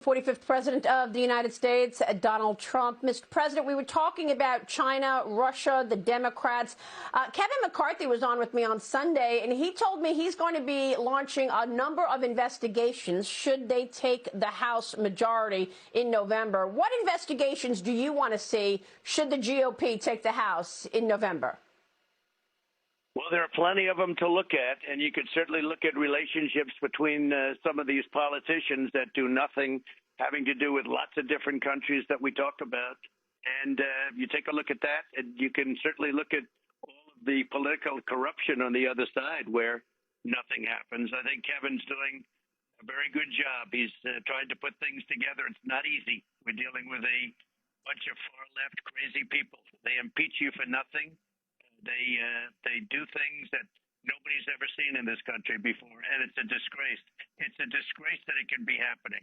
45th President of the United States, Donald Trump. Mr. President, we were talking about China, Russia, the Democrats. Kevin McCarthy was on with me on Sunday, and he told me he's going to be launching a number of investigations should they take the House majority in November. What investigations do you want to see should the GOP take the House in November? Well, there are plenty of them to look at, and you could certainly look at relationships between some of these politicians that do nothing, having to do with lots of different countries that we talk about. And you take a look at that, and you can certainly look at all of the political corruption on the other side where nothing happens. I think Kevin's doing a very good job. He's trying to put things together. It's not easy. We're dealing with a bunch of far-left crazy people. They impeach you for nothing. They do things that nobody's ever seen in this country before, and it's a disgrace. It's a disgrace that it can be happening.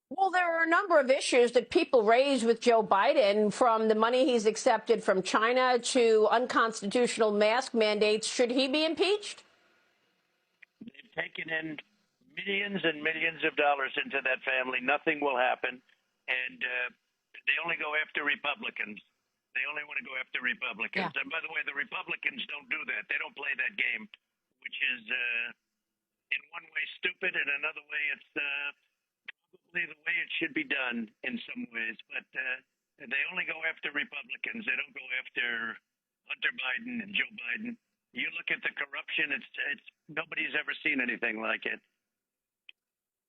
Well, there are a number of issues that people raise with Joe Biden, from the money he's accepted from China to unconstitutional mask mandates. Should he be impeached? They've taken in millions and millions of dollars into that family. Nothing will happen, and they only go after Republicans. They only want to go after Republicans. Yeah. And by the way, the Republicans don't do that. They don't play that game, which is in one way stupid, and another way it's probably the way it should be done in some ways. But they only go after Republicans. They don't go after Hunter Biden and Joe Biden. You look at the corruption, it's nobody's ever seen anything like it.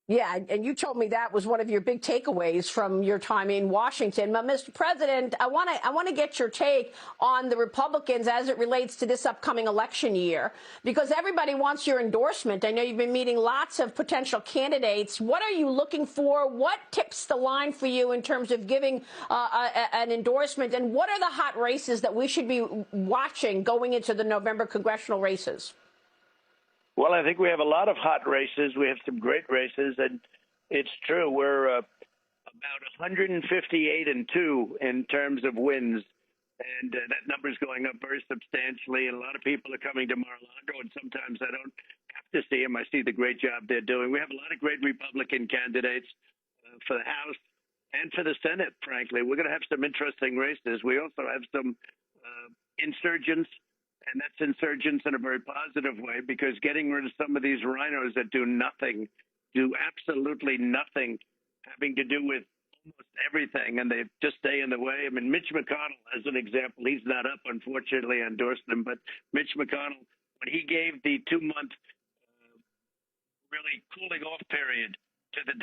Yeah, and you told me that was one of your big takeaways from your time in Washington. But, Mr. President, I want to get your take on the Republicans as it relates to this upcoming election year, because everybody wants your endorsement. I know you've been meeting lots of potential candidates. What are you looking for? What tips the line for you in terms of giving an endorsement? And what are the hot races that we should be watching going into the November congressional races? Well, I think we have a lot of hot races. We have some great races, and it's true. We're about 158-2 in terms of wins, and that number is going up very substantially. And a lot of people are coming to Mar-a-Lago, and sometimes I don't have to see them. I see the great job they're doing. We have a lot of great Republican candidates for the House and for the Senate, frankly. We're going to have some interesting races. We also have some insurgents. And that's insurgents in a very positive way, because getting rid of some of these rhinos that do nothing, do absolutely nothing, having to do with almost everything, and they just stay in the way. I mean, Mitch McConnell, as an example, he's not up, unfortunately. I endorsed him, but Mitch McConnell, when he gave the 2-month really cooling off period to the